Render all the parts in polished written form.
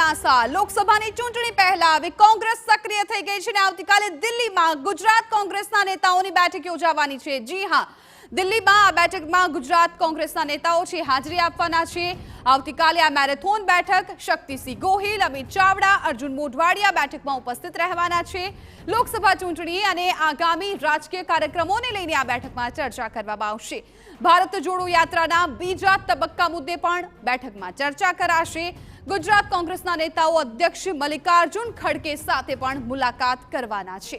જિજ્ઞાસા લોકસભાની ચૂંટણી પહેલા હવે કોંગ્રેસ સક્રિય થઈ ગઈ છે અને આવતીકાલે દિલ્હીમાં ગુજરાત કોંગ્રેસના નેતાઓની બેઠક યોજાવાની છે। જી હા, દિલ્હીમાં આ બેઠકમાં ગુજરાત કોંગ્રેસના નેતાઓ છે હાજરી આપવાના છે। આવતીકાલે આ મેરેથોન બેઠક શક્તિસિંહ ગોહિલ, અમિત ચાવડા, અર્જુન મોઢવાડિયા બેઠકમાં ઉપસ્થિત રહેવાના છે। લોકસભા ચૂંટણી અને આગામી રાજકીય કાર્યક્રમોને લઈને આ બેઠકમાં ચર્ચા કરવામાં આવશે। ભારત જોડો યાત્રાના બીજા તબક્કા મુદ્દે પણ બેઠકમાં ચર્ચા કરાશે। ગુજરાત કોંગ્રેસના નેતાઓ અધ્યક્ષ મલ્લિકાર્જુન ખડગે સાથે પણ મુલાકાત કરવાના છે।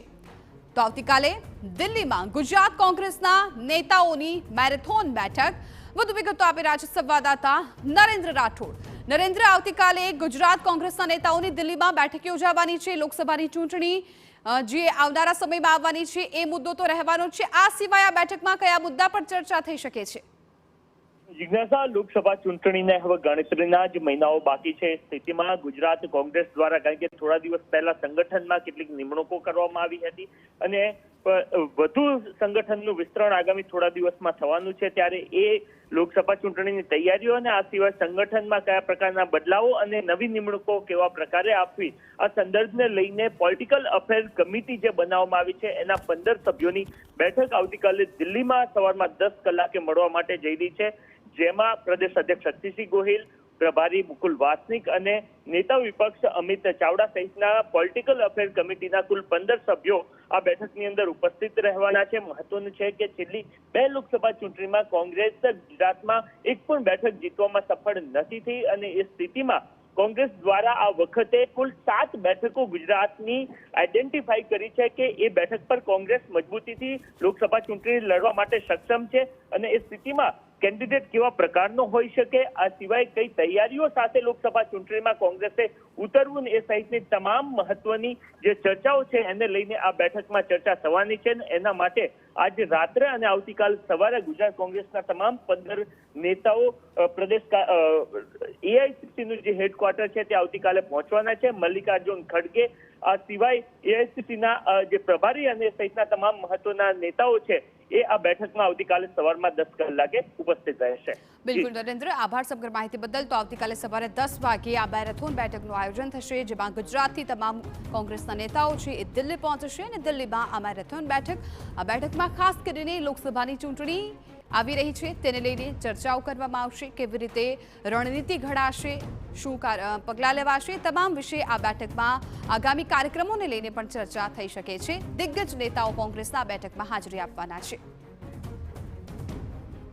તો આવતીકાલે દિલ્હીમાં ગુજરાત કોંગ્રેસના નેતાઓની મેરેથોન બેઠક। વધુ વિગતો આપી રહ્યા છે સંવાદદાતા નરેન્દ્ર રાઠોડ। નરેન્દ્ર, આવતીકાલે ગુજરાત કોંગ્રેસના નેતાઓની દિલ્હીમાં બેઠક યોજાવાની છે। લોકસભાની ચૂંટણી જે આવનારા સમયમાં આવવાની છે એ મુદ્દો તો રહેવાનો છે। આ સિવાય આ બેઠકમાં કયા મુદ્દા પર ચર્ચા થઈ શકે છે? જિજ્ઞાસા, લોકસભા ચૂંટણીને હવે ગણતરીના જ મહિનાઓ બાકી છે। સ્થિતિમાં ગુજરાત કોંગ્રેસ દ્વારા, કારણ કે થોડા દિવસ પહેલા સંગઠનમાં કેટલીક નિમણૂકો કરવામાં આવી હતી અને વધુ સંગઠનનું વિસ્તરણ આગામી થોડા દિવસમાં થવાનું છે, ત્યારે એ લોકસભા ચૂંટણીની તૈયારીઓ અને આ સિવાય સંગઠનમાં કયા પ્રકારના બદલાવો અને નવી નિમણૂકો કેવા પ્રકારે આપવી, આ સંદર્ભને લઈને પોલિટિકલ અફેર કમિટી જે બનાવવામાં આવી છે એના 15 સભ્યોની બેઠક આવતીકાલે દિલ્હીમાં સવારમાં 10 કલાકે મળવા માટે જઈ રહી છે, જેમાં પ્રદેશ અધ્યક્ષ શક્તિસિંહ ગોહિલ, પ્રભારી મુકુલ વાસનિક અને નેતા વિપક્ષ અમિત ચાવડા સહિતના પોલિટિકલ અફેર કમિટીના કુલ 15 સભ્યો આ બેઠકની અંદર ઉપસ્થિત રહેવાના છે। મહત્વનું છે કે છેલ્લી 2 લોકસભા ચૂંટણીમાં કોંગ્રેસ ગુજરાતમાં એક પણ બેઠક જીતવામાં સફળ નથી થઈ અને એ સ્થિતિમાં કોંગ્રેસ દ્વારા આ વખતે કુલ 7 બેઠકો ગુજરાતની આઈડેન્ટિફાઈ કરી છે કે એ બેઠક પર કોંગ્રેસ મજબૂતીથી લોકસભા ચૂંટણી લડવા માટે સક્ષમ છે અને એ સ્થિતિમાં કેન્ડિડેટ કેવા પ્રકારનો હોઈ શકે, આ સિવાય કઈ તૈયારીઓ સાથે લોકસભા ચૂંટણીમાં કોંગ્રેસે ઉતરવું એ સહિતની તમામ મહત્વની જે ચર્ચાઓ છે એને લઈને આ બેઠકમાં ચર્ચા થવાની છે। એના માટે આજે રાત્રે અને આવતીકાલ સવારે ગુજરાત કોંગ્રેસના તમામ 15 નેતાઓ પ્રદેશ એઆઈસીસીનું જે હેડક્વાર્ટર છે તે આવતીકાલે પહોંચવાના છે। મલ્લિકાર્જુન ખડગે આ સિવાય એઆઈસીસીના જે પ્રભારી અને સહિતના તમામ મહત્વના નેતાઓ છે એ આ બેઠકમાં આવતીકાલે સવારમાં 10 કલાકે ઉપસ્થિત રહેશે। બિલકુલ નરેન્દ્ર, આભાર સમગ્ર માહિતી બદલ। તો આવતીકાલે સવારે 10 વાગે આ મેરેથોન બેઠકનું આયોજન થશે, જેમાં ગુજરાતથી તમામ કોંગ્રેસના નેતાઓ છે એ દિલ્હી પહોંચશે અને દિલ્હીમાં આ મેરેથોન આ બેઠકમાં ખાસ કરીને લોકસભાની ચૂંટણી આવી રહી છે તેને લઈને ચર્ચાઓ કરવામાં આવશે, કેવી રીતે રણનીતિ ઘડાશે, શું પગલાં લેવાશે, તમામ વિશે આ બેઠકમાં આગામી કાર્યક્રમોને લઈને પણ ચર્ચા થઈ શકે છે। દિગ્ગજ નેતાઓ કોંગ્રેસના બેઠકમાં હાજરી આપવાના છે।